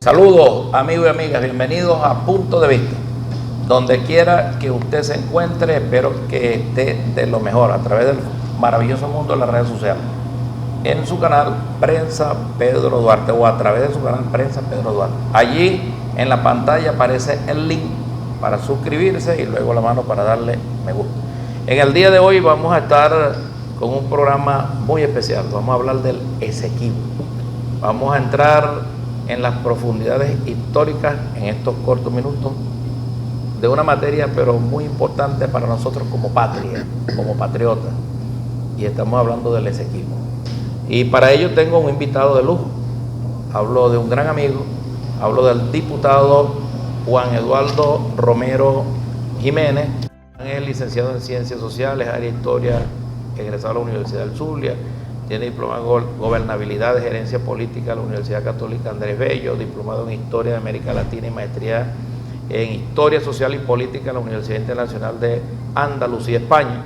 Saludos amigos y amigas, bienvenidos a Punto de Vista. Donde quiera que usted se encuentre, espero que esté de lo mejor a través del maravilloso mundo de las redes sociales. En su canal Prensa Pedro Duarte o a través de su canal Prensa Pedro Duarte. Allí en la pantalla aparece el link para suscribirse y luego la mano para darle me gusta. En el día de hoy vamos a estar con un programa muy especial. Vamos a hablar del Esequibo. Vamos a entrar en las profundidades históricas en estos cortos minutos de una materia pero muy importante para nosotros como patria, como patriotas, y estamos hablando del Esequibo. Y para ello tengo un invitado de lujo. Hablo de un gran amigo, hablo del diputado Juan Eduardo Romero Jiménez. Es licenciado en Ciencias Sociales, área de Historia, egresado de la Universidad del Zulia. Tiene diploma en Gobernabilidad de Gerencia Política de la Universidad Católica Andrés Bello, diplomado en Historia de América Latina y maestría en Historia Social y Política en la Universidad Internacional de Andalucía, España.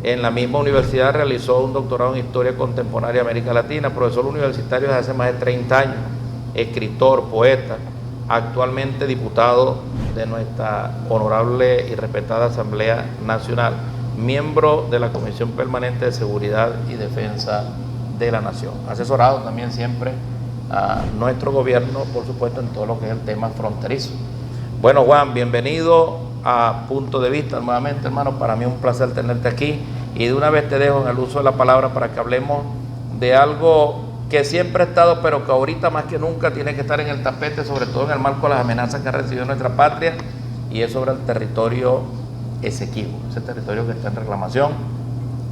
En la misma universidad realizó un doctorado en Historia Contemporánea de América Latina, profesor universitario desde hace más de 30 años, escritor, poeta, actualmente diputado de nuestra honorable y respetada Asamblea Nacional, miembro de la Comisión Permanente de Seguridad y Defensa de la Nación, asesorado también siempre a nuestro gobierno, por supuesto, en todo lo que es el tema fronterizo. Bueno, Juan, bienvenido a Punto de Vista nuevamente, hermano. Para mí es un placer tenerte aquí y de una vez te dejo en el uso de la palabra para que hablemos de algo que siempre ha estado, pero que ahorita más que nunca tiene que estar en el tapete, sobre todo en el marco de las amenazas que ha recibido nuestra patria, y es sobre el territorio Esequibo, ese territorio que está en reclamación,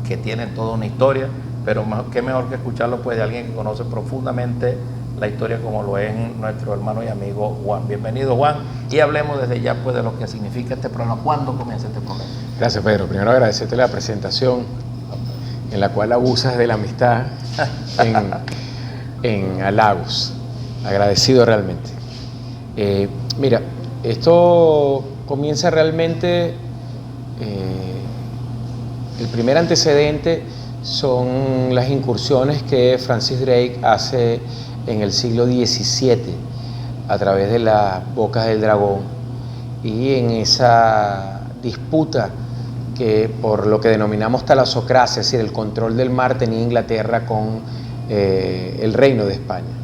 que tiene toda una historia, pero qué mejor que escucharlo pues de alguien que conoce profundamente la historia como lo es nuestro hermano y amigo Juan. Bienvenido, Juan, y hablemos desde ya pues de lo que significa este programa. ¿Cuándo comienza este programa? Gracias, Pedro. Primero agradecerte la presentación en la cual abusas de la amistad en halagos. Agradecido realmente. Mira, esto comienza realmente. El primer antecedente son las incursiones que Francis Drake hace en el siglo XVII a través de las Bocas del Dragón, y en esa disputa que por lo que denominamos talasocracia, es decir, el control del mar, tenía Inglaterra con el Reino de España.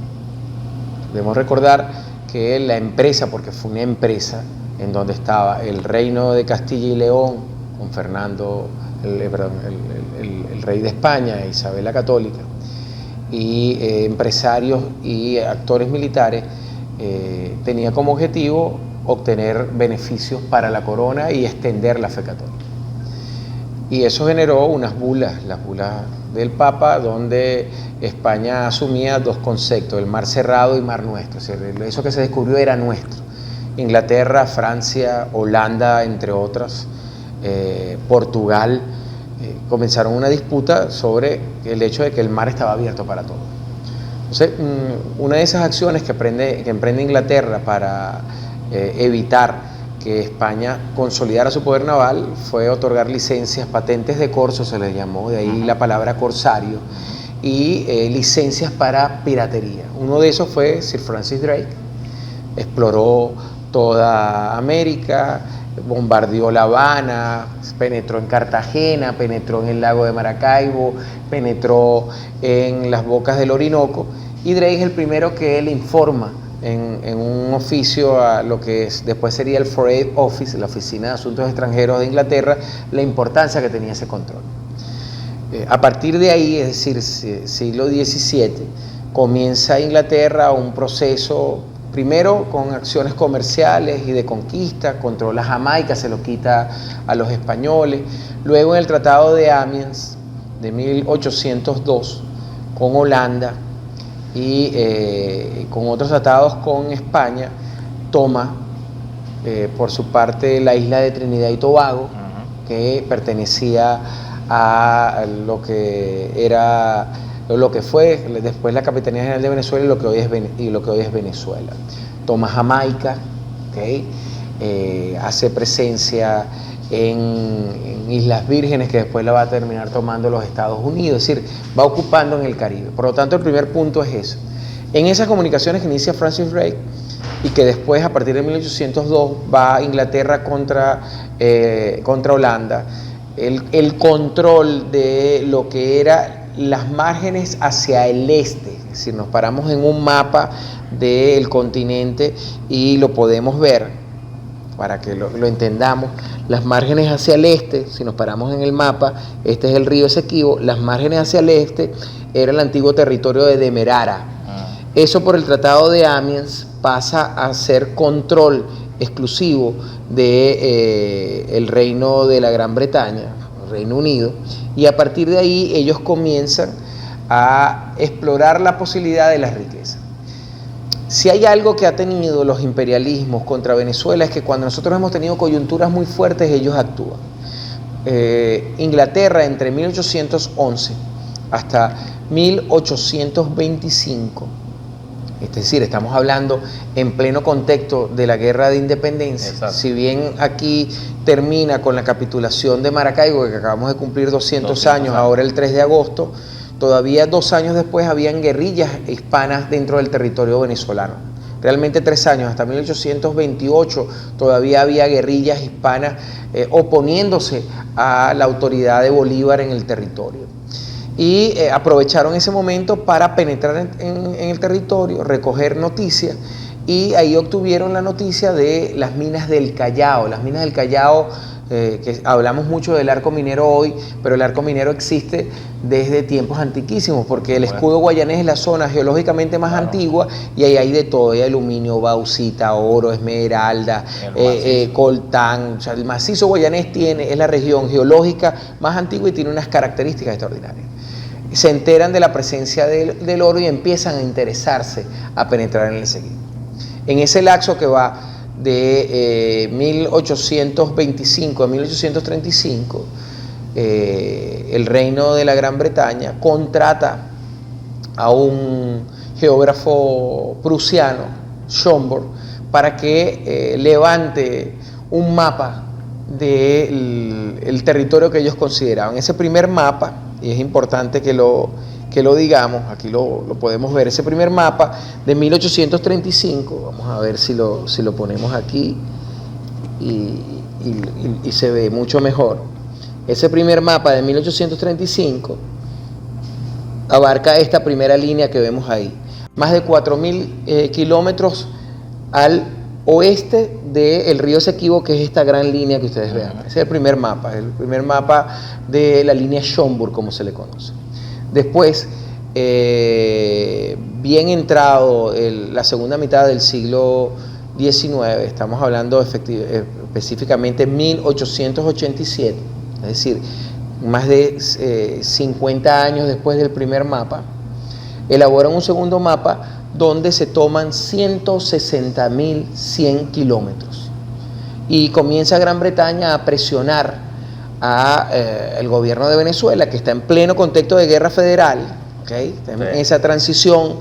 Debemos recordar que la empresa, porque fue una empresa en donde estaba el Reino de Castilla y León con Fernando, el rey de España, Isabel la Católica, y empresarios y actores militares, tenía como objetivo obtener beneficios para la corona y extender la fe católica. Y eso generó unas bulas, las bulas del Papa, donde España asumía dos conceptos, el mar cerrado y mar nuestro. O sea, eso que se descubrió era nuestro. Inglaterra, Francia, Holanda, entre otras, Portugal, comenzaron una disputa sobre el hecho de que el mar estaba abierto para todos. Entonces, una de esas acciones que emprende Inglaterra para evitar que España consolidara su poder naval fue otorgar licencias, patentes de corso se les llamó, de ahí la palabra corsario, y licencias para piratería. Uno de esos fue Sir Francis Drake. Exploró toda América, bombardeó La Habana, penetró en Cartagena, penetró en el lago de Maracaibo, penetró en las bocas del Orinoco, y Drake es el primero que le informa en un oficio a lo que después sería el Foreign Office, la Oficina de Asuntos Extranjeros de Inglaterra, la importancia que tenía ese control. A partir de ahí, es decir, siglo XVII, comienza Inglaterra un proceso. Primero con acciones comerciales y de conquista, controla Jamaica, se lo quita a los españoles. Luego en el Tratado de Amiens de 1802 con Holanda y con otros tratados con España, toma por su parte la isla de Trinidad y Tobago, que pertenecía a lo que fue después la Capitanía General de Venezuela y lo que hoy es Venezuela. Toma Jamaica, ¿okay? Hace presencia en Islas Vírgenes, que después la va a terminar tomando los Estados Unidos, es decir, va ocupando en el Caribe. Por lo tanto, el primer punto es eso. En esas comunicaciones que inicia Francis Drake y que después, a partir de 1802, va a Inglaterra contra Holanda, el control de lo que era las márgenes hacia el este, es decir, nos paramos en un mapa del continente y lo podemos ver, para que lo entendamos, las márgenes hacia el este, si nos paramos en el mapa, este es el río Esequibo, las márgenes hacia el este era el antiguo territorio de Demerara. Eso por el Tratado de Amiens pasa a ser control exclusivo del reino de la Gran Bretaña, Reino Unido, y a partir de ahí ellos comienzan a explorar la posibilidad de las riquezas. Si hay algo que ha tenido los imperialismos contra Venezuela es que cuando nosotros hemos tenido coyunturas muy fuertes, ellos actúan. Inglaterra entre 1811 hasta 1825, es decir, estamos hablando en pleno contexto de la Guerra de Independencia. Exacto. Si bien aquí termina con la capitulación de Maracaibo, que acabamos de cumplir 200 años, ahora el 3 de agosto, todavía 2 años después habían guerrillas hispanas dentro del territorio venezolano. Realmente 3 años, hasta 1828, todavía había guerrillas hispanas oponiéndose a la autoridad de Bolívar en el territorio. Y aprovecharon ese momento para penetrar en el territorio, recoger noticias, y ahí obtuvieron la noticia de las minas del Callao. Las minas del Callao, que hablamos mucho del arco minero hoy, pero el arco minero existe desde tiempos antiquísimos, porque el escudo guayanés es la zona geológicamente más antigua, y ahí hay de todo, hay aluminio, bauxita, oro, esmeralda, coltán. O sea, el macizo guayanés es la región geológica más antigua y tiene unas características extraordinarias. Se enteran de la presencia del oro y empiezan a interesarse a penetrar en el Esequibo. En ese lapso que va de 1825 a 1835, el reino de la Gran Bretaña contrata a un geógrafo prusiano, Schomburg, para que levante un mapa del territorio que ellos consideraban. Ese primer mapa, y es importante que lo digamos, aquí lo podemos ver, ese primer mapa de 1835, vamos a ver si lo ponemos aquí y se ve mucho mejor. Ese primer mapa de 1835 abarca esta primera línea que vemos ahí, más de 4.000 kilómetros al oeste del río Esequibo, que es esta gran línea que ustedes vean. Ese es el primer mapa de la línea Schomburg, como se le conoce. Después, bien entrado la segunda mitad del siglo XIX, estamos hablando específicamente 1887, es decir, más de 50 años después del primer mapa, elaboran un segundo mapa donde se toman 160.100 kilómetros y comienza Gran Bretaña a presionar al gobierno de Venezuela, que está en pleno contexto de guerra federal, ¿okay? Está en esa transición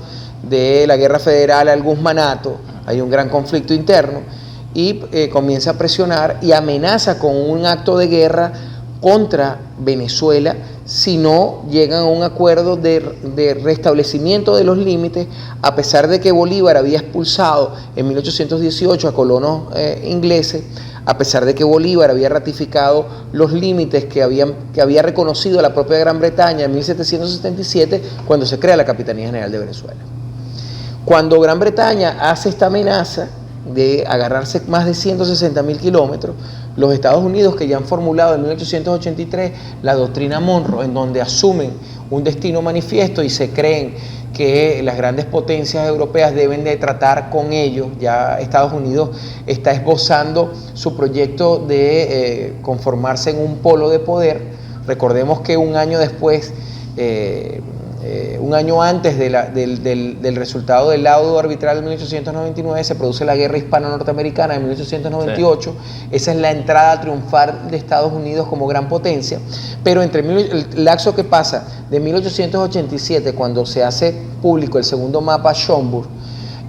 de la guerra federal al guzmanato, hay un gran conflicto interno, y comienza a presionar y amenaza con un acto de guerra contra Venezuela si no llegan a un acuerdo de restablecimiento de los límites, a pesar de que Bolívar había expulsado en 1818 a colonos ingleses, a pesar de que Bolívar había ratificado los límites que había reconocido la propia Gran Bretaña en 1777, cuando se crea la Capitanía General de Venezuela. Cuando Gran Bretaña hace esta amenaza de agarrarse más de 160.000 kilómetros, los Estados Unidos, que ya han formulado en 1883 la doctrina Monroe, en donde asumen un destino manifiesto y se creen que las grandes potencias europeas deben de tratar con ellos, ya Estados Unidos está esbozando su proyecto de conformarse en un polo de poder. Recordemos que un año después, un año antes del resultado del laudo arbitral de 1899, se produce la guerra hispano-norteamericana de 1898. Sí. Esa es la entrada triunfal de Estados Unidos como gran potencia. Pero entre el lapso que pasa de 1887, cuando se hace público el segundo mapa Schomburg,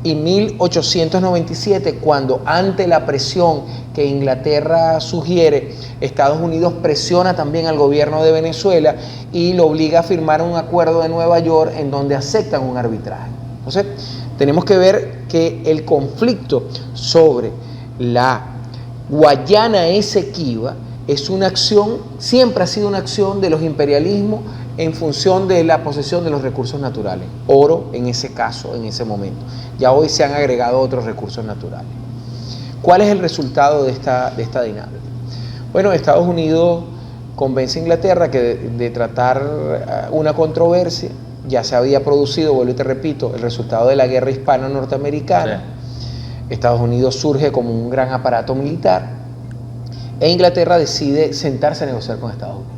y 1897, cuando ante la presión que Inglaterra sugiere, Estados Unidos presiona también al gobierno de Venezuela y lo obliga a firmar un acuerdo de Nueva York en donde aceptan un arbitraje. Entonces, tenemos que ver que el conflicto sobre la Guayana Esequiba es una acción, siempre ha sido una acción de los imperialismos en función de la posesión de los recursos naturales. Oro en ese caso, en ese momento. Ya hoy se han agregado otros recursos naturales. ¿Cuál es el resultado de esta dinámica? Bueno, Estados Unidos convence a Inglaterra que de tratar una controversia, ya se había producido, vuelvo y te repito, el resultado de la guerra hispano-norteamericana. Sí. Estados Unidos surge como un gran aparato militar e Inglaterra decide sentarse a negociar con Estados Unidos.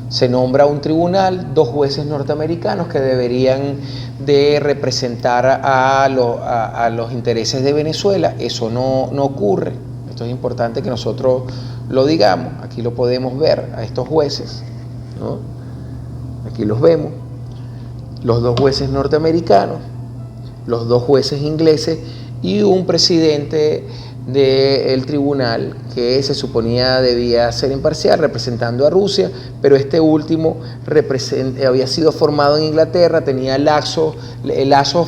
Se nombra un tribunal, 2 jueces norteamericanos que deberían de representar a los intereses de Venezuela. Eso no ocurre. Esto es importante que nosotros lo digamos. Aquí lo podemos ver a estos jueces, ¿no? Aquí los vemos. Los 2 jueces norteamericanos, los 2 jueces ingleses y un presidente del tribunal que se suponía debía ser imparcial representando a Rusia, pero este último había sido formado en Inglaterra, tenía lazos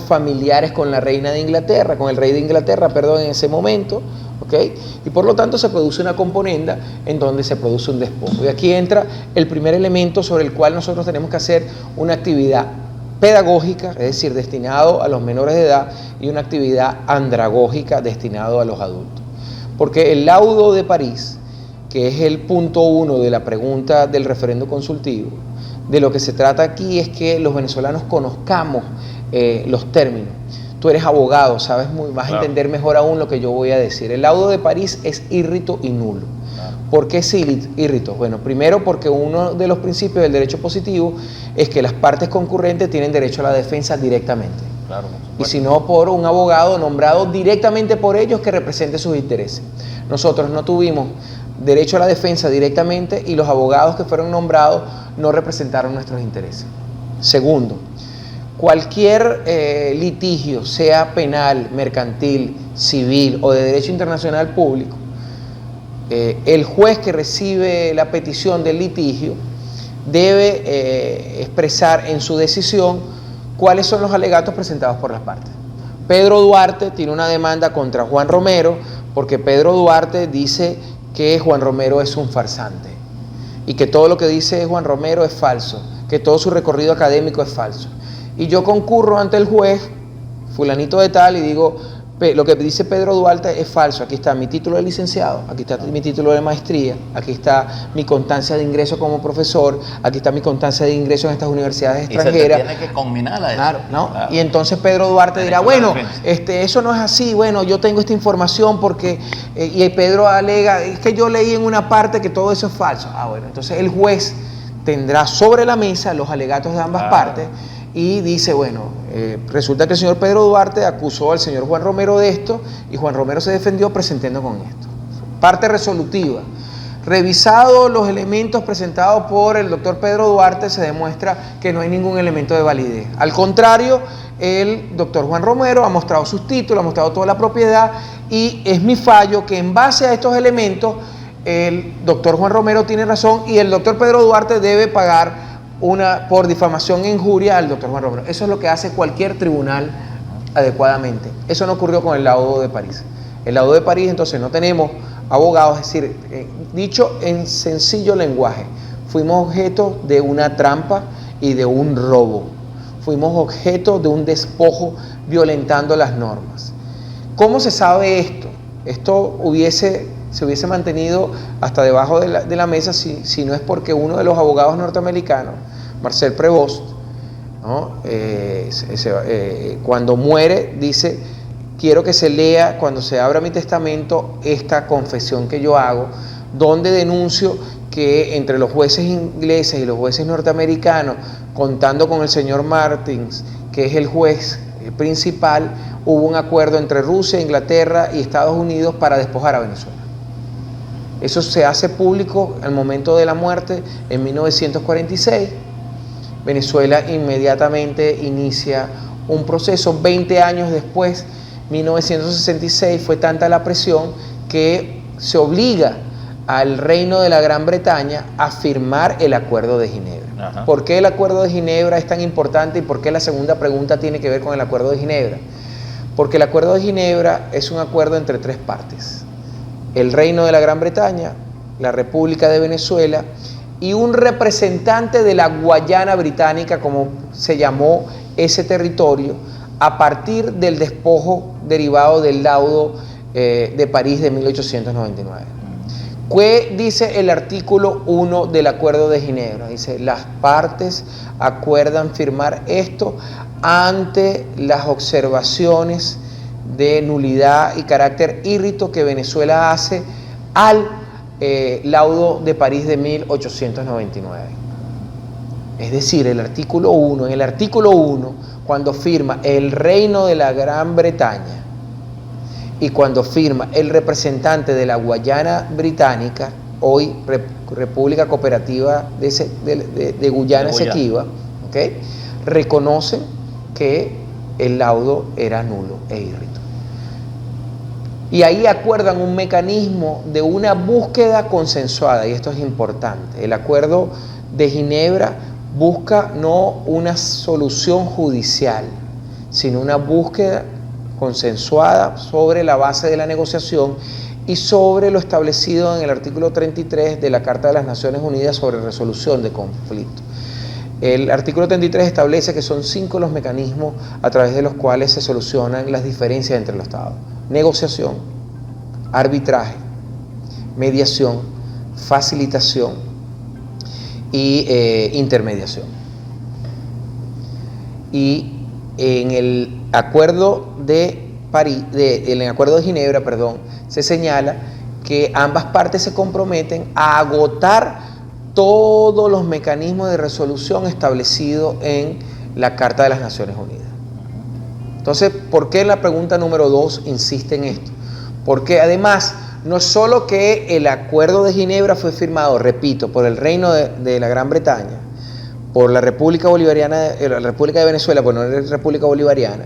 familiares con la reina de Inglaterra, con el rey de Inglaterra, perdón, en ese momento, ¿okay? Y por lo tanto se produce una componenda en donde se produce un despojo. Y aquí entra el primer elemento sobre el cual nosotros tenemos que hacer una actividad pedagógica, es decir, destinado a los menores de edad, y una actividad andragógica destinado a los adultos. Porque el laudo de París, que es el punto 1 de la pregunta del referendo consultivo, de lo que se trata aquí es que los venezolanos conozcamos los términos. Tú eres abogado, vas a entender mejor aún lo que yo voy a decir. El laudo de París es írrito y nulo. ¿Por qué es írrito? Bueno, primero porque uno de los principios del derecho positivo es que las partes concurrentes tienen derecho a la defensa directamente. Claro, y si no por un abogado nombrado directamente por ellos que represente sus intereses. Nosotros no tuvimos derecho a la defensa directamente y los abogados que fueron nombrados no representaron nuestros intereses. Segundo, cualquier litigio, sea penal, mercantil, civil o de derecho internacional público, el juez que recibe la petición del litigio debe expresar en su decisión cuáles son los alegatos presentados por las partes. Pedro Duarte tiene una demanda contra Juan Romero porque Pedro Duarte dice que Juan Romero es un farsante y que todo lo que dice Juan Romero es falso, que todo su recorrido académico es falso. Y yo concurro ante el juez, fulanito de tal, y digo, lo que dice Pedro Duarte es falso. Aquí está mi título de licenciado, aquí está mi título de maestría, aquí está mi constancia de ingreso como profesor, aquí está mi constancia de ingreso en estas universidades extranjeras. Y se te tiene que combinar a eso. Claro, ¿no? Claro. Y entonces Pedro Duarte dirá, bueno, eso no es así, bueno, yo tengo esta información porque, y Pedro alega, es que yo leí en una parte que todo eso es falso. Bueno, entonces el juez tendrá sobre la mesa los alegatos de ambas partes y dice, bueno, resulta que el señor Pedro Duarte acusó al señor Juan Romero de esto y Juan Romero se defendió presentando con esto. Parte resolutiva. Revisado los elementos presentados por el doctor Pedro Duarte, se demuestra que no hay ningún elemento de validez. Al contrario, el doctor Juan Romero ha mostrado sus títulos, ha mostrado toda la propiedad y es mi fallo que en base a estos elementos el doctor Juan Romero tiene razón y el doctor Pedro Duarte debe pagar por difamación e injuria al doctor Juan Romero. Eso es lo que hace cualquier tribunal adecuadamente. Eso no ocurrió con el laudo de París. El laudo de París, entonces, no tenemos abogados, es decir, dicho en sencillo lenguaje, fuimos objeto de una trampa y de un robo. Fuimos objeto de un despojo violentando las normas. ¿Cómo se sabe esto? Esto se hubiese mantenido hasta debajo de la mesa si no es porque uno de los abogados norteamericanos, Marcel Prevost, ¿no? Cuando muere dice, quiero que se lea cuando se abra mi testamento esta confesión que yo hago, donde denuncio que entre los jueces ingleses y los jueces norteamericanos, contando con el señor Martins, que es el juez principal, hubo un acuerdo entre Rusia, Inglaterra y Estados Unidos para despojar a Venezuela. Eso se hace público al momento de la muerte en 1946. Venezuela inmediatamente inicia un proceso. 20 años después, 1966, fue tanta la presión que se obliga al Reino de la Gran Bretaña a firmar el Acuerdo de Ginebra. Ajá. ¿Por qué el Acuerdo de Ginebra es tan importante y por qué la segunda pregunta tiene que ver con el Acuerdo de Ginebra? Porque el Acuerdo de Ginebra es un acuerdo entre tres partes: el Reino de la Gran Bretaña, la República de Venezuela y un representante de la Guayana Británica, como se llamó ese territorio, a partir del despojo derivado del laudo de París de 1899. ¿Qué dice el artículo 1 del Acuerdo de Ginebra? Dice: las partes acuerdan firmar esto ante las observaciones de nulidad y carácter írrito que Venezuela hace al laudo de París de 1899. Es decir, el artículo 1, en el artículo 1, cuando firma el Reino de la Gran Bretaña y cuando firma el representante de la Guayana Británica, hoy República Cooperativa de Guyana Esequiba, ¿okay?, reconocen que el laudo era nulo e írrito. Y ahí acuerdan un mecanismo de una búsqueda consensuada, y esto es importante. El Acuerdo de Ginebra busca no una solución judicial, sino una búsqueda consensuada sobre la base de la negociación y sobre lo establecido en el artículo 33 de la Carta de las Naciones Unidas sobre resolución de conflictos. El artículo 33 establece que son 5 los mecanismos a través de los cuales se solucionan las diferencias entre los Estados: negociación, arbitraje, mediación, facilitación y intermediación. Y en el Acuerdo de París, en el Acuerdo de Ginebra, se señala que ambas partes se comprometen a agotar todos los mecanismos de resolución establecidos en la Carta de las Naciones Unidas. Entonces, ¿por qué en la pregunta número 2 insiste en esto? Porque además, no solo que el Acuerdo de Ginebra fue firmado, repito, por el Reino de la Gran Bretaña, por la República Bolivariana, la República de Venezuela, pues no es República Bolivariana,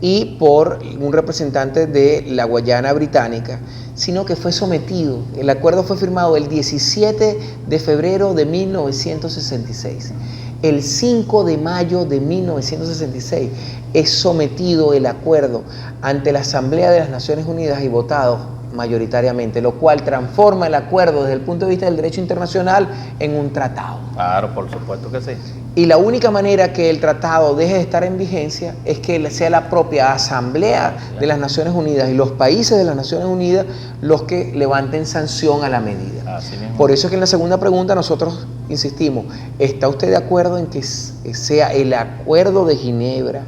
y por un representante de la Guayana Británica, sino que fue sometido. El acuerdo fue firmado el 17 de febrero de 1966. El 5 de mayo de 1966 es sometido el acuerdo ante la Asamblea de las Naciones Unidas y votado mayoritariamente, lo cual transforma el acuerdo desde el punto de vista del derecho internacional en un tratado. Claro, por supuesto que sí. Y la única manera que el tratado deje de estar en vigencia es que sea la propia Asamblea de las Naciones Unidas y los países de las Naciones Unidas los que levanten sanción a la medida. Así mismo. Por eso es que en la segunda pregunta nosotros insistimos: ¿está usted de acuerdo en que sea el Acuerdo de Ginebra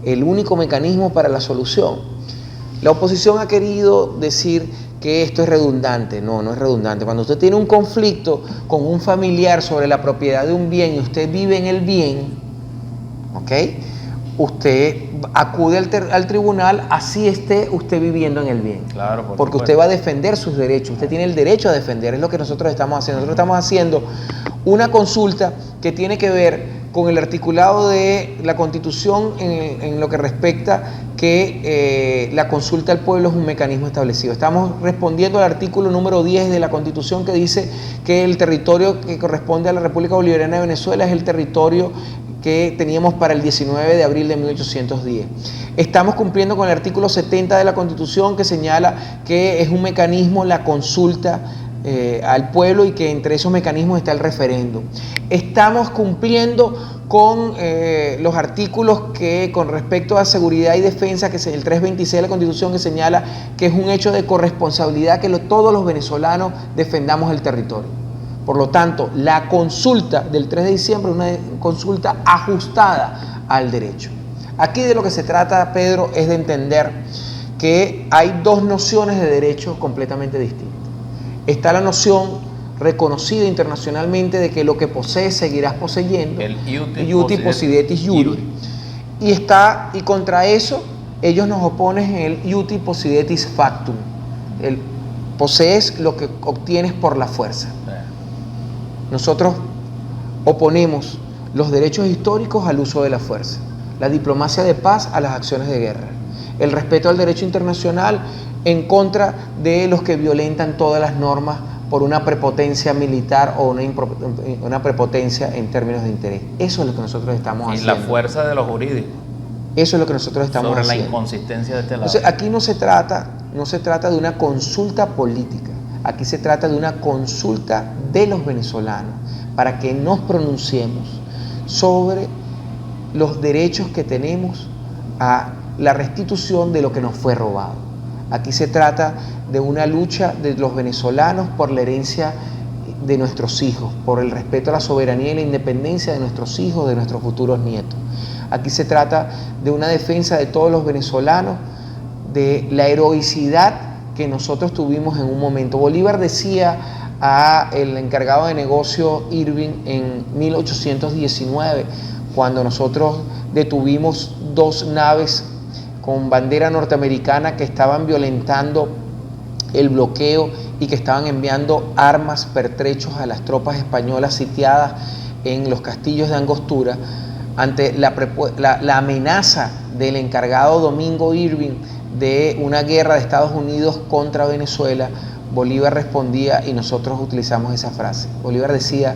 el único mecanismo para la solución? La oposición ha querido decir que esto es redundante. No, no es redundante. Cuando usted tiene un conflicto con un familiar sobre la propiedad de un bien y usted vive en el bien, ¿ok?, usted acude al tribunal así esté usted viviendo en el bien. Claro, porque usted va a defender sus derechos. Usted tiene el derecho a defender. Es lo que nosotros estamos haciendo. Nosotros estamos haciendo una consulta que tiene que ver con el articulado de la Constitución en lo que respecta que la consulta al pueblo es un mecanismo establecido. Estamos respondiendo al artículo número 10 de la Constitución, que dice que el territorio que corresponde a la República Bolivariana de Venezuela es el territorio que teníamos para el 19 de abril de 1810. Estamos cumpliendo con el artículo 70 de la Constitución, que señala que es un mecanismo la consulta al pueblo y que entre esos mecanismos está el referéndum. Estamos cumpliendo con los artículos que con respecto a seguridad y defensa, que es el 326 de la Constitución, que señala que es un hecho de corresponsabilidad que todos los venezolanos defendamos el territorio. Por lo tanto, la consulta del 3 de diciembre es una consulta ajustada al derecho. Aquí de lo que se trata, Pedro, es de entender que hay dos nociones de derecho completamente distintas. Está la noción reconocida internacionalmente de que lo que posees seguirás poseyendo, el iuti possidetis iuri. Y contra eso ellos nos oponen el iuti possidetis factum. El posees lo que obtienes por la fuerza. Nosotros oponemos los derechos históricos al uso de la fuerza, la diplomacia de paz a las acciones de guerra, el respeto al derecho internacional en contra de los que violentan todas las normas por una prepotencia militar o una prepotencia en términos de interés. Eso es lo que nosotros estamos haciendo. Y la fuerza de lo jurídico. Eso es lo que nosotros estamos sobre haciendo. La inconsistencia de este lado. Entonces, aquí no se trata de una consulta política, aquí se trata de una consulta de los venezolanos para que nos pronunciemos sobre los derechos que tenemos a la restitución de lo que nos fue robado. Aquí se trata de una lucha de los venezolanos por la herencia de nuestros hijos, por el respeto a la soberanía y la independencia de nuestros hijos, de nuestros futuros nietos. Aquí se trata de una defensa de todos los venezolanos, de la heroicidad que nosotros tuvimos en un momento. Bolívar decía al encargado de negocio Irving en 1819, cuando nosotros detuvimos 2 naves con bandera norteamericana que estaban violentando el bloqueo y que estaban enviando armas, pertrechos a las tropas españolas sitiadas en los castillos de Angostura, ante la amenaza del encargado Domingo Irving de una guerra de Estados Unidos contra Venezuela, Bolívar respondía, y nosotros utilizamos esa frase. Bolívar decía: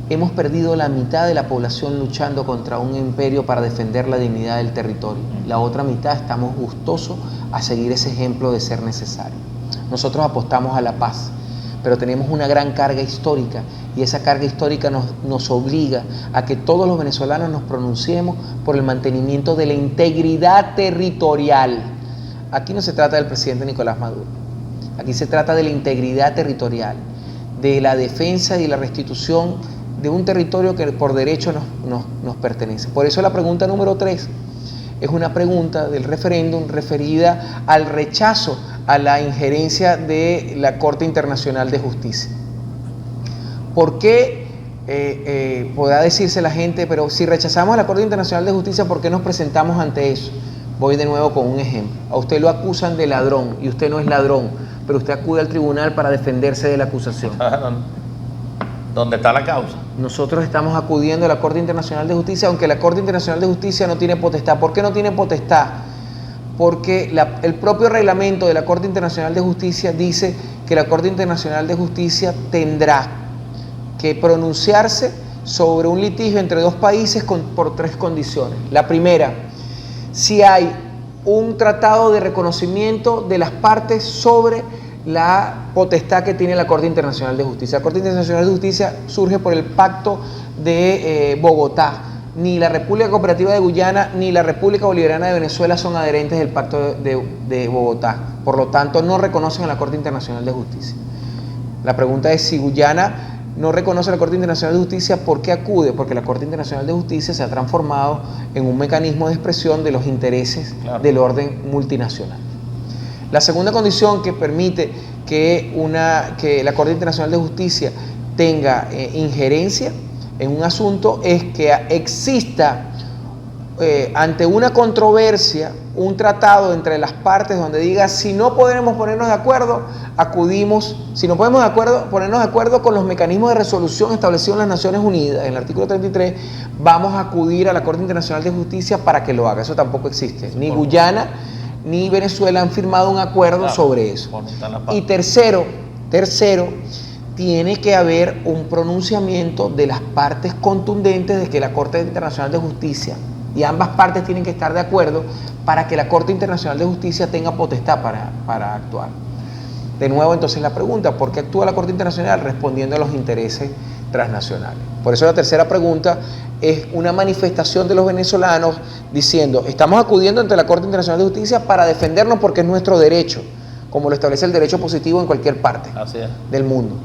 hemos perdido la mitad de la población luchando contra un imperio para defender la dignidad del territorio. La otra mitad estamos gustosos a seguir ese ejemplo de ser necesario. Nosotros apostamos a la paz, pero tenemos una gran carga histórica, y esa carga histórica nos obliga a que todos los venezolanos nos pronunciemos por el mantenimiento de la integridad territorial. Aquí no se trata del presidente Nicolás Maduro, aquí se trata de la integridad territorial, de la defensa y la restitución de un territorio que por derecho nos pertenece. Por eso la pregunta número 3 es una pregunta del referéndum referida al rechazo a la injerencia de la Corte Internacional de Justicia. ¿Por qué podrá decirse la gente, pero si rechazamos a la Corte Internacional de Justicia, ¿por qué nos presentamos ante eso? Voy de nuevo con un ejemplo. A usted lo acusan de ladrón y usted no es ladrón, pero usted acude al tribunal para defenderse de la acusación. ¿Dónde está la causa? Nosotros estamos acudiendo a la Corte Internacional de Justicia, aunque la Corte Internacional de Justicia no tiene potestad. ¿Por qué no tiene potestad? Porque el propio reglamento de la Corte Internacional de Justicia dice que la Corte Internacional de Justicia tendrá que pronunciarse sobre un litigio entre 2 países por 3 condiciones. La primera, si hay un tratado de reconocimiento de las partes sobre la potestad que tiene la Corte Internacional de Justicia. La Corte Internacional de Justicia surge por el Pacto de Bogotá. Ni la República Cooperativa de Guyana ni la República Bolivariana de Venezuela son adherentes del Pacto de Bogotá. Por lo tanto, no reconocen a la Corte Internacional de Justicia. La pregunta es: si Guyana no reconoce a la Corte Internacional de Justicia, ¿por qué acude? Porque la Corte Internacional de Justicia se ha transformado en un mecanismo de expresión de los intereses del orden multinacional. La segunda condición que permite que la Corte Internacional de Justicia tenga injerencia en un asunto es que exista ante una controversia un tratado entre las partes donde diga: si no podemos ponernos de acuerdo, si no podemos ponernos de acuerdo con los mecanismos de resolución establecidos en las Naciones Unidas, en el artículo 33, vamos a acudir a la Corte Internacional de Justicia para que lo haga. Eso tampoco existe. Ni Guyana ni Venezuela han firmado un acuerdo sobre eso. Y tercero, tiene que haber un pronunciamiento de las partes contundentes de que la Corte Internacional de Justicia, y ambas partes tienen que estar de acuerdo para que la Corte Internacional de Justicia tenga potestad para actuar. De nuevo, entonces, la pregunta: ¿por qué actúa la Corte Internacional? Respondiendo a los intereses transnacionales. Por eso la tercera pregunta es una manifestación de los venezolanos diciendo: estamos acudiendo ante la Corte Internacional de Justicia para defendernos porque es nuestro derecho, como lo establece el derecho positivo en cualquier parte del mundo.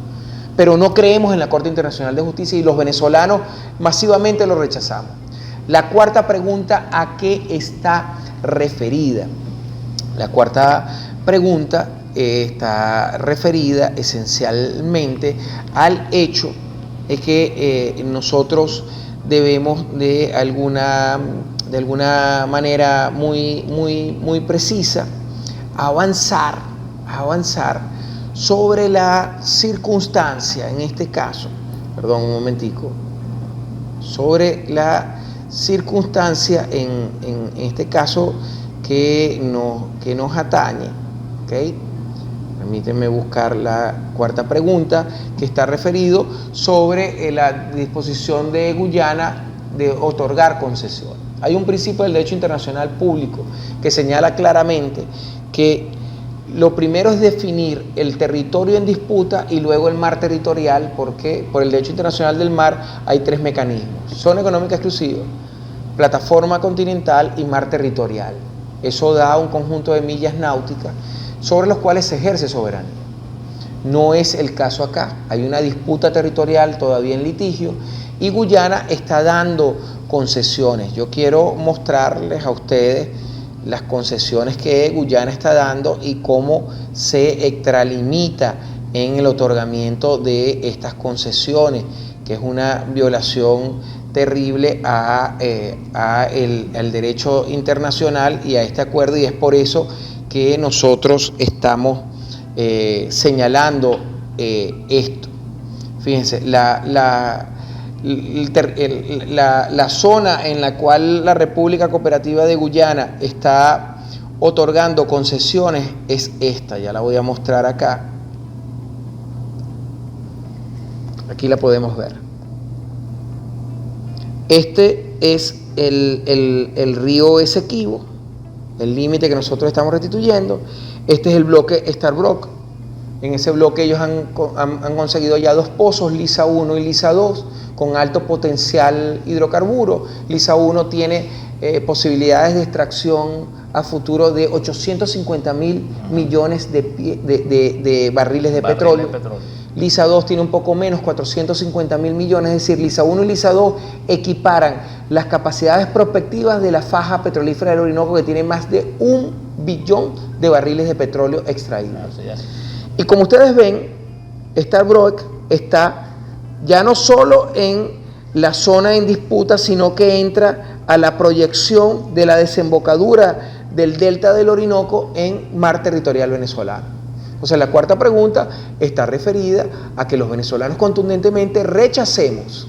Pero no creemos en la Corte Internacional de Justicia y los venezolanos masivamente lo rechazamos. La cuarta pregunta: ¿a qué está referida? La cuarta pregunta está referida esencialmente al hecho de que nosotros debemos de alguna manera muy precisa avanzar sobre la circunstancia, en este caso, sobre la circunstancia en este caso que nos atañe, ¿okay? Permítanme buscar la cuarta pregunta, que está referido sobre la disposición de Guyana de otorgar concesiones. Hay un principio del derecho internacional público que señala claramente que lo primero es definir el territorio en disputa y luego el mar territorial, porque por el derecho internacional del mar hay tres mecanismos: zona económica exclusiva, plataforma continental y mar territorial. Eso da un conjunto de millas náuticas sobre los cuales se ejerce soberanía. No es el caso acá. Hay una disputa territorial todavía en litigio y Guyana está dando concesiones. Yo quiero mostrarles a ustedes las concesiones que Guyana está dando y cómo se extralimita en el otorgamiento de estas concesiones, que es una violación terrible al derecho internacional y a este acuerdo, y es por eso que nosotros estamos señalando esto. Fíjense, la zona en la cual la República Cooperativa de Guyana está otorgando concesiones es esta, ya la voy a mostrar acá. Aquí la podemos ver. Este es el río Esequibo, el límite que nosotros estamos restituyendo. Este es el bloque Starbrook. En ese bloque ellos han conseguido ya dos pozos, Lisa 1 y Lisa 2, con alto potencial hidrocarburo. Lisa 1 tiene posibilidades de extracción a futuro de 850.000 millones de barriles de petróleo. Lisa 2 tiene un poco menos, 450.000 millones, es decir, Lisa 1 y Lisa 2 equiparan las capacidades prospectivas de la faja petrolífera del Orinoco, que tiene más de 1 billón de barriles de petróleo extraídos. Y como ustedes ven, Starbrook está ya no solo en la zona en disputa, sino que entra a la proyección de la desembocadura del delta del Orinoco en mar territorial venezolano. O sea, la cuarta pregunta está referida a que los venezolanos contundentemente rechacemos.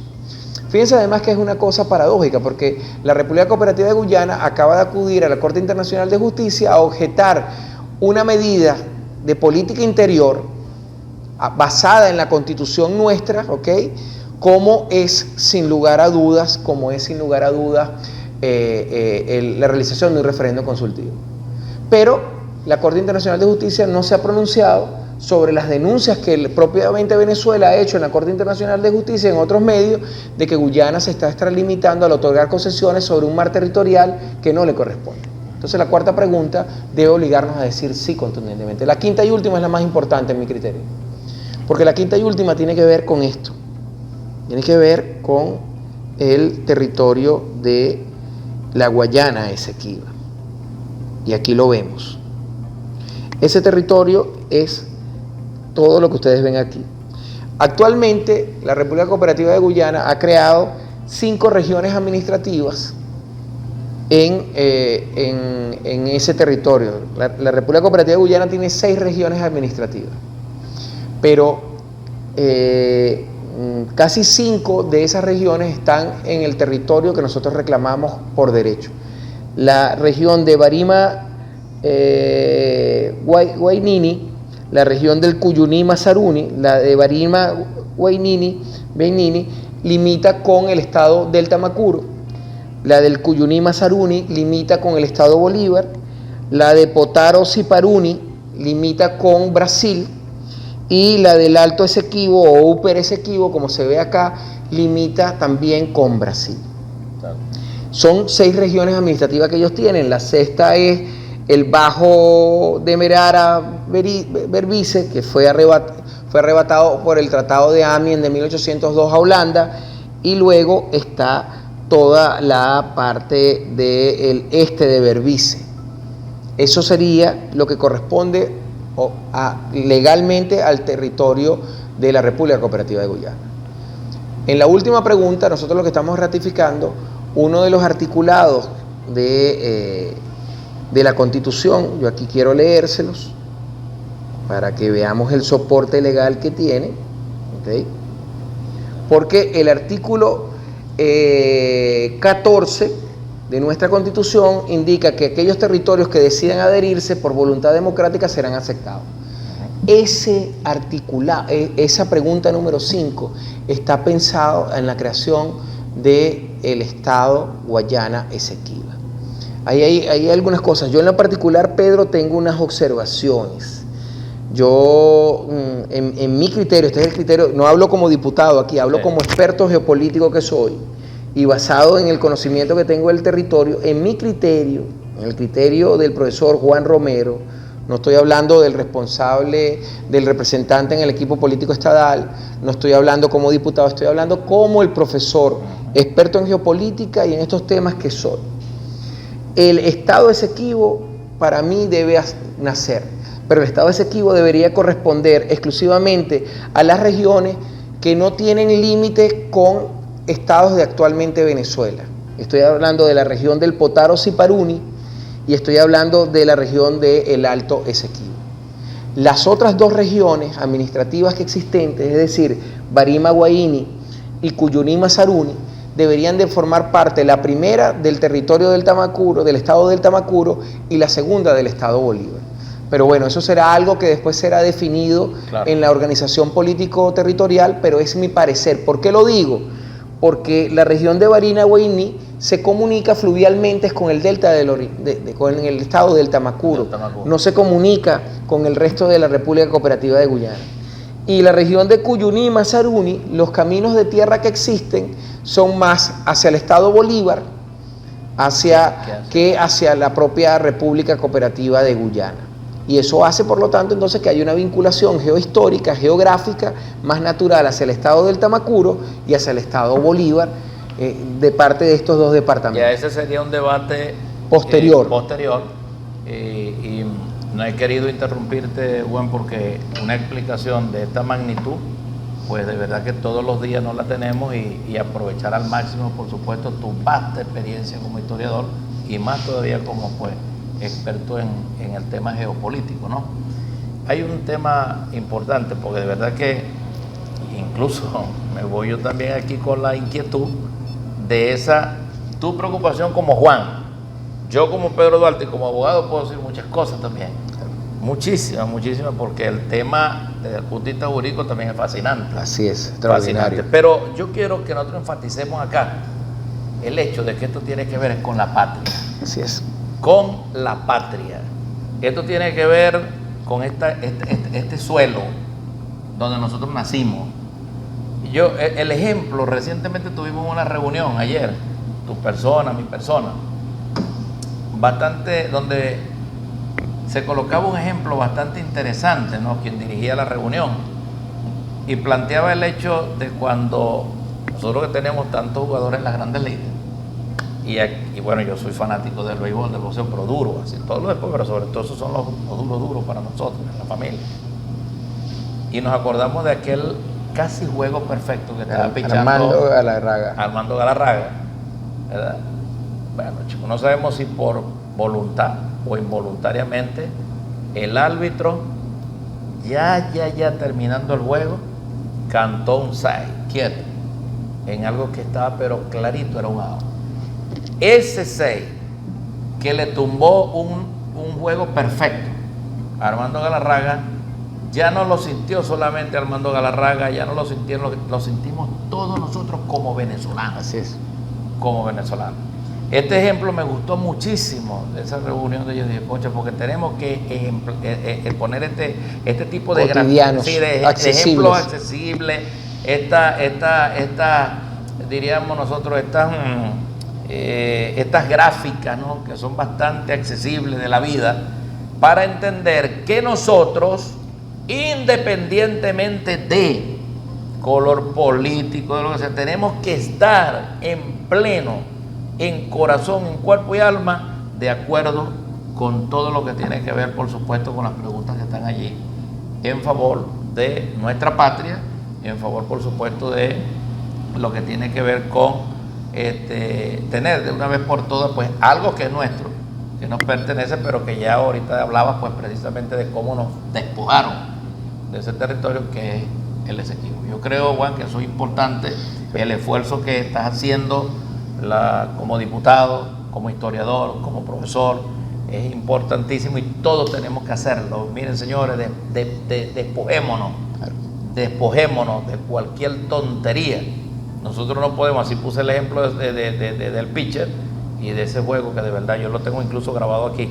Fíjense además que es una cosa paradójica, porque la República Cooperativa de Guyana acaba de acudir a la Corte Internacional de Justicia a objetar una medida de política interior basada en la Constitución nuestra, ¿ok? Como es sin lugar a dudas, la realización de un referendo consultivo. Pero la Corte Internacional de Justicia no se ha pronunciado sobre las denuncias que propiamente Venezuela ha hecho en la Corte Internacional de Justicia y en otros medios de que Guyana se está extralimitando al otorgar concesiones sobre un mar territorial que no le corresponde. Entonces la cuarta pregunta debe obligarnos a decir sí contundentemente. La quinta y última es la más importante en mi criterio, porque la quinta y última tiene que ver con esto, tiene que ver con el territorio de la Guayana Esequiba, y aquí lo vemos. Ese territorio es todo lo que ustedes ven aquí. Actualmente, la República Cooperativa de Guyana ha creado 5 regiones administrativas en ese territorio. La República Cooperativa de Guyana tiene 6 regiones administrativas, pero casi 5 de esas regiones están en el territorio que nosotros reclamamos por derecho. La región de Barima Guainini, la región del Cuyuní-Mazaruni, la de Barima Guainini, limita con el estado del Tamacuro. La del Cuyuní-Mazaruni limita con el estado Bolívar. La de Potaro-Siparuni limita con Brasil. Y la del Alto Esequibo o Upper Esequibo, como se ve acá, limita también con Brasil. Son 6 regiones administrativas que ellos tienen. La sexta es el Bajo Demerara Berbice, que fue arrebatado por el Tratado de Amiens de 1802 a Holanda, y luego está toda la parte del este de Berbice. Eso sería lo que corresponde legalmente al territorio de la República Cooperativa de Guyana. En la última pregunta, nosotros lo que estamos ratificando, uno de los articulados de la Constitución. Yo aquí quiero leérselos para que veamos el soporte legal que tiene, ¿okay? Porque el artículo 14 de nuestra Constitución indica que aquellos territorios que decidan adherirse por voluntad democrática serán aceptados. Esa pregunta número 5 está pensado en la creación del Estado Guayana Esequiba. Ahí hay algunas cosas. Yo en lo particular, Pedro, tengo unas observaciones. Yo, en mi criterio, este es el criterio, no hablo como diputado aquí, hablo como experto geopolítico que soy, y basado en el conocimiento que tengo del territorio, en mi criterio, en el criterio del profesor Juan Romero, no estoy hablando del responsable, del representante en el equipo político estadal, no estoy hablando como diputado, estoy hablando como el profesor, experto en geopolítica y en estos temas que soy. El Estado Esequibo para mí debe nacer, pero el Estado Esequibo debería corresponder exclusivamente a las regiones que no tienen límite con estados de actualmente Venezuela. Estoy hablando de la región del Potaro-Ciparuni y estoy hablando de la región del Alto Esequibo. Las otras dos regiones administrativas que existentes, es decir, Barima-Guaini y Cuyuní-Mazaruni, deberían de formar parte, la primera del territorio del Tamacuro, del estado del Tamacuro, y la segunda del estado Bolívar. Pero bueno, eso será algo que después será definido en la organización político-territorial, pero es mi parecer. ¿Por qué lo digo? Porque la región de Barina-Guaini se comunica fluvialmente con el delta con el estado del Tamacuro, no se comunica con el resto de la República Cooperativa de Guyana. Y la región de Cuyuní y Mazaruni, los caminos de tierra que existen son más hacia el estado Bolívar que hacia la propia República Cooperativa de Guyana. Y eso hace, por lo tanto, entonces que haya una vinculación geohistórica, geográfica, más natural hacia el estado del Tamacuro y hacia el estado Bolívar, de parte de estos dos departamentos. Ya ese sería un debate posterior. Y no he querido interrumpirte, Juan, porque una explicación de esta magnitud, pues de verdad que todos los días no la tenemos, y aprovechar al máximo, por supuesto, tu vasta experiencia como historiador y más todavía como pues experto en el tema geopolítico, ¿no? Hay un tema importante, porque de verdad que incluso me voy yo también aquí con la inquietud de tu preocupación como Juan. Yo como Pedro Duarte y como abogado puedo decir muchas cosas también, muchísimas, porque el tema desde el punto de vista jurídico también es fascinante. Así es, extraordinario. Pero yo quiero que nosotros enfaticemos acá el hecho de que esto tiene que ver con la patria. Así es. Con la patria. Esto tiene que ver con este suelo donde nosotros nacimos. El ejemplo, recientemente tuvimos una reunión ayer, tu persona, mi persona, donde se colocaba un ejemplo bastante interesante, ¿no? Quien dirigía la reunión y planteaba el hecho de cuando nosotros que tenemos tantos jugadores en las grandes ligas, y bueno, yo soy fanático del béisbol, del boxeo, pero duro, así todo lo después, pero sobre todo esos son los duros para nosotros, en la familia. Y nos acordamos de aquel casi juego perfecto que estaba pichando Armando Galarraga, ¿verdad? Bueno, chicos, no sabemos si por voluntad o involuntariamente el árbitro ya terminando el juego cantó un side quieto en algo que estaba pero clarito, era un out. Ese 6 que le tumbó un juego perfecto a Armando Galarraga, ya no lo sintió solamente Armando Galarraga, ya no lo sintieron, lo sentimos todos nosotros como venezolanos. Así es. Como venezolanos. Este ejemplo me gustó muchísimo de esa reunión de ellos, dije, concha, porque tenemos que poner este tipo de cotidianos, de ejemplos accesibles, diríamos nosotros, estas gráficas, ¿no? Que son bastante accesibles de la vida, para entender que nosotros, independientemente de color político, de lo que sea, tenemos que estar en pleno, en corazón, en cuerpo y alma, de acuerdo con todo lo que tiene que ver, por supuesto, con las preguntas que están allí, en favor de nuestra patria, en favor, por supuesto, de lo que tiene que ver con tener de una vez por todas pues algo que es nuestro, que nos pertenece, pero que ya ahorita hablaba pues precisamente de cómo nos despojaron de ese territorio que es el Esequibo. Yo creo, Juan, que eso es importante, el esfuerzo que estás haciendo como diputado, como historiador, como profesor, es importantísimo y todos tenemos que hacerlo. Miren, señores, despojémonos, despojémonos de cualquier tontería. Nosotros no podemos, así puse el ejemplo del pitcher y de ese juego que de verdad yo lo tengo incluso grabado aquí.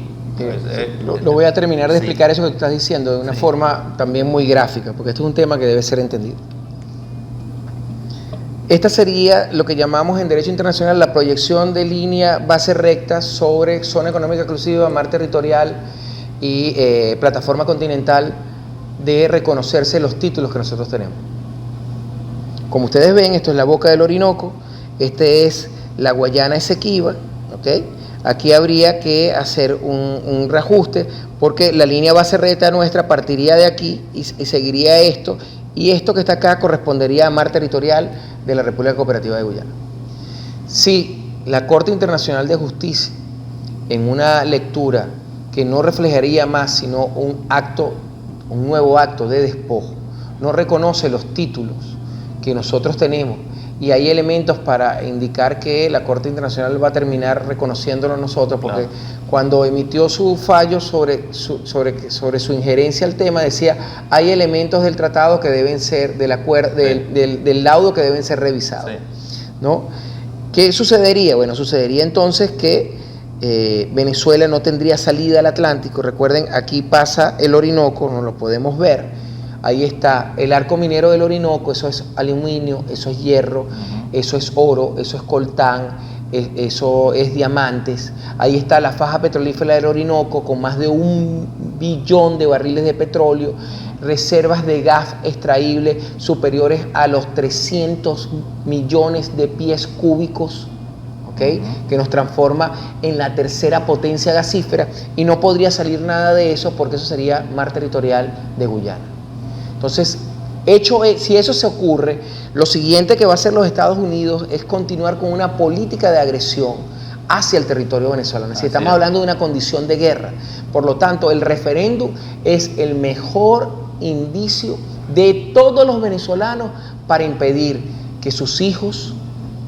Lo voy a terminar de explicar eso que tú estás diciendo de una forma también muy gráfica, porque esto es un tema que debe ser entendido. Esta sería lo que llamamos en derecho internacional la proyección de línea base recta sobre zona económica exclusiva, mar territorial y plataforma continental de reconocerse los títulos que nosotros tenemos. Como ustedes ven, esto es la boca del Orinoco, este es la Guayana Esequiba, ¿ok? Aquí habría que hacer un reajuste porque la línea base recta nuestra partiría de aquí y seguiría esto, y esto que está acá correspondería a mar territorial de la República Cooperativa de Guyana. Si la Corte Internacional de Justicia, en una lectura que no reflejaría más sino un nuevo acto de despojo, no reconoce los títulos que nosotros tenemos, y hay elementos para indicar que la Corte Internacional va a terminar reconociéndolo nosotros, porque claro, cuando emitió su fallo sobre su injerencia al tema, decía, hay elementos del tratado que deben ser, del laudo que deben ser revisados. Sí. ¿No? ¿Qué sucedería? Bueno, sucedería entonces que Venezuela no tendría salida al Atlántico. Recuerden, aquí pasa el Orinoco, no lo podemos ver. Ahí está el arco minero del Orinoco, eso es aluminio, eso es hierro, eso es oro, eso es coltán, eso es diamantes. Ahí está la faja petrolífera del Orinoco con más de 1 billón de barriles de petróleo, reservas de gas extraíble superiores a los 300 millones de pies cúbicos, ¿okay? Que nos transforma en la tercera potencia gasífera, y no podría salir nada de eso porque eso sería mar territorial de Guyana. Entonces, si eso se ocurre, lo siguiente que va a hacer los Estados Unidos es continuar con una política de agresión hacia el territorio venezolano. Si estamos hablando de una condición de guerra. Por lo tanto, el referéndum es el mejor indicio de todos los venezolanos para impedir que sus hijos,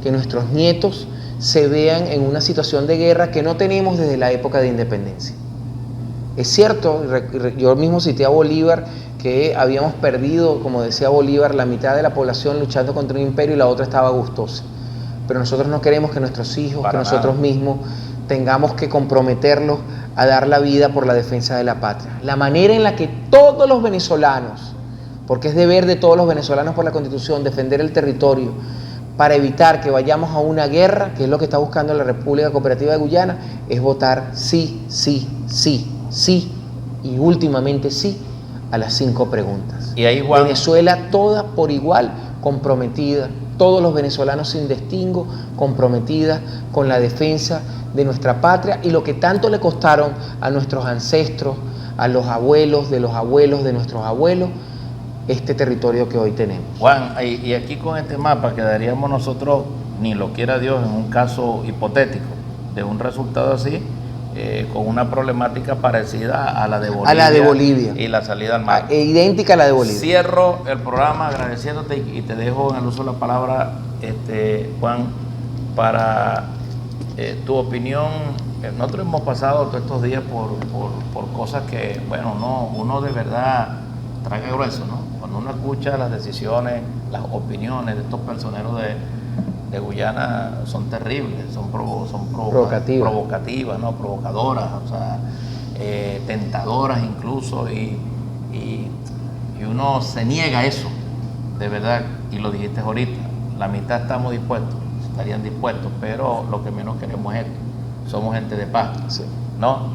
que nuestros nietos se vean en una situación de guerra que no tenemos desde la época de independencia. Es cierto, yo mismo cité a Bolívar, que habíamos perdido, como decía Bolívar, la mitad de la población luchando contra un imperio y la otra estaba gustosa. Pero nosotros no queremos que nuestros hijos, que nosotros mismos tengamos que comprometerlos a dar la vida por la defensa de la patria. La manera en la que todos los venezolanos, porque es deber de todos los venezolanos por la Constitución defender el territorio para evitar que vayamos a una guerra, que es lo que está buscando la República Cooperativa de Guyana, es votar sí, sí, sí, sí y últimamente sí a las 5 preguntas. Y ahí, Juan, Venezuela toda por igual comprometida, todos los venezolanos sin distingo comprometida con la defensa de nuestra patria y lo que tanto le costaron a nuestros ancestros, a los abuelos de nuestros abuelos, este territorio que hoy tenemos. Juan, y aquí con este mapa quedaríamos nosotros, ni lo quiera Dios, en un caso hipotético de un resultado así, con una problemática parecida a la de Bolivia, y la salida al mar. Idéntica a la de Bolivia. Cierro el programa agradeciéndote y te dejo en el uso de la palabra, Juan, para tu opinión. Nosotros hemos pasado todos estos días por cosas que, bueno, uno de verdad traga grueso, ¿no? Cuando uno escucha las decisiones, las opiniones de estos personeros de Guyana, son terribles, son provocativas, ¿no? Provocadoras, o sea, tentadoras incluso, y uno se niega a eso, de verdad, y lo dijiste ahorita, la mitad estamos dispuestos, estarían dispuestos, pero lo que menos queremos es esto, somos gente de paz, sí, ¿no?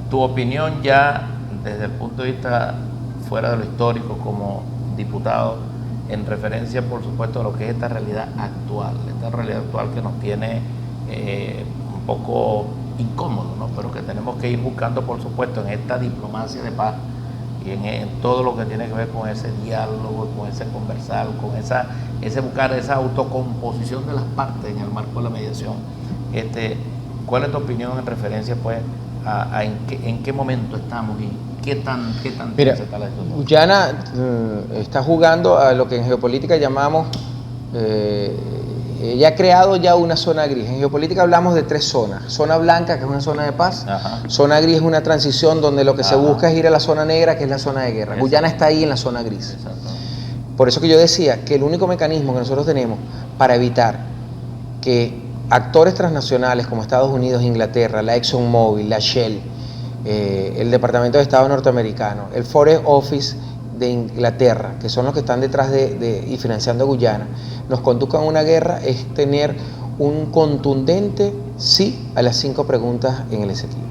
Tu opinión ya desde el punto de vista fuera de lo histórico como diputado, en referencia, por supuesto, a lo que es esta realidad actual que nos tiene un poco incómodos, ¿no? Pero que tenemos que ir buscando, por supuesto, en esta diplomacia de paz y en todo lo que tiene que ver con ese diálogo, con ese conversar, con ese buscar esa autocomposición de las partes en el marco de la mediación. ¿Cuál es tu opinión en referencia, pues, a en qué momento estamos y qué tan Mira, está la situación? Guyana está jugando a lo que en geopolítica llamamos ella ha creado ya una zona gris. En geopolítica hablamos de 3 zonas. Zona blanca, que es una zona de paz. Ajá. Zona gris es una transición donde lo que se busca es ir a la zona negra, que es la zona de guerra. Exacto. Guyana está ahí en la zona gris. Exacto. Por eso que yo decía que el único mecanismo que nosotros tenemos para evitar que actores transnacionales como Estados Unidos, Inglaterra, la ExxonMobil, la Shell, el Departamento de Estado norteamericano, el Foreign Office de Inglaterra, que son los que están detrás y financiando Guyana, nos conduzcan a una guerra, es tener un contundente sí a las 5 preguntas en el Esequibo.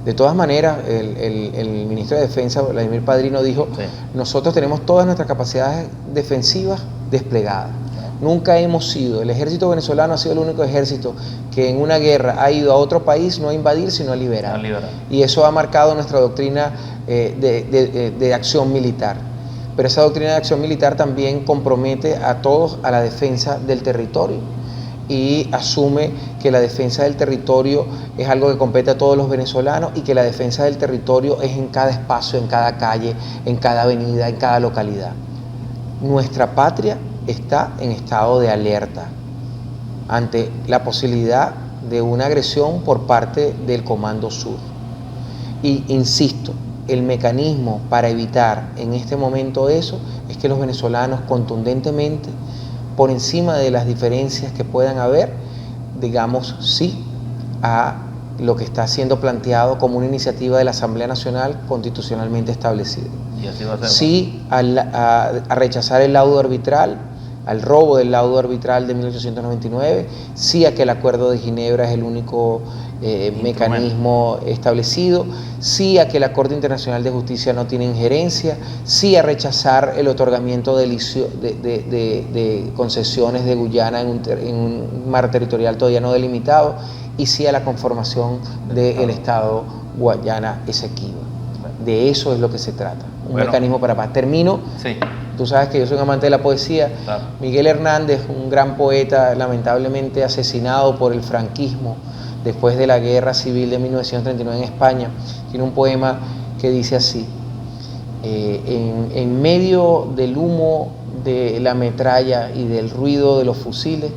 De todas maneras, el ministro de Defensa, Vladimir Padrino, dijo, Sí. nosotros tenemos todas nuestras capacidades defensivas desplegadas. Nunca hemos sido, el ejército venezolano ha sido el único ejército que en una guerra ha ido a otro país no a invadir, sino a liberar. Y eso ha marcado nuestra doctrina de acción militar. Pero esa doctrina de acción militar también compromete a todos a la defensa del territorio y asume que la defensa del territorio es algo que compete a todos los venezolanos y que la defensa del territorio es en cada espacio, en cada calle, en cada avenida, en cada localidad. Nuestra patria está en estado de alerta ante la posibilidad de una agresión por parte del Comando Sur. Y insisto, el mecanismo para evitar en este momento eso es que los venezolanos contundentemente, por encima de las diferencias que puedan haber, digamos sí a lo que está siendo planteado como una iniciativa de la Asamblea Nacional constitucionalmente establecida. Y así va a ser. Sí a rechazar el laudo arbitral, al robo del laudo arbitral de 1899, sí a que el Acuerdo de Ginebra es el único mecanismo establecido, sí a que la Corte Internacional de Justicia no tiene injerencia, sí a rechazar el otorgamiento de concesiones de Guyana en un mar territorial todavía no delimitado, y sí a la conformación del Estado Guayana Esequiba. De eso es lo que se trata, un mecanismo para paz. Termino. Sí. Tú sabes que yo soy un amante de la poesía. Claro. Miguel Hernández, un gran poeta, lamentablemente asesinado por el franquismo después de la Guerra Civil de 1939 en España, tiene un poema que dice así: en medio del humo de la metralla y del ruido de los fusiles,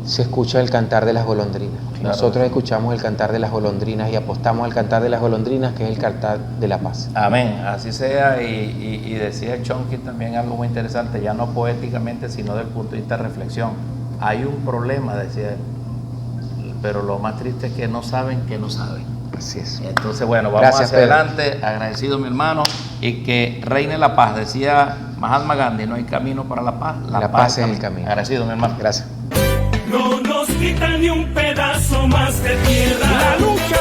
se escucha el cantar de las golondrinas. Claro. Nosotros escuchamos el cantar de las golondrinas y apostamos al cantar de las golondrinas, que es el cantar de la paz. Amén, así sea. Y decía Chonky también algo muy interesante, ya no poéticamente, sino desde el punto de vista de reflexión. Hay un problema, decía él, pero lo más triste es que no saben que no saben. Así es. Entonces, bueno, vamos Gracias, hacia Pedro. adelante, agradecido mi hermano, y que reine la paz. Decía Mahatma Gandhi, no hay camino para la paz, la paz es el camino. Agradecido mi hermano. Gracias. No nos quita ni un pedazo más de tierra. La lucha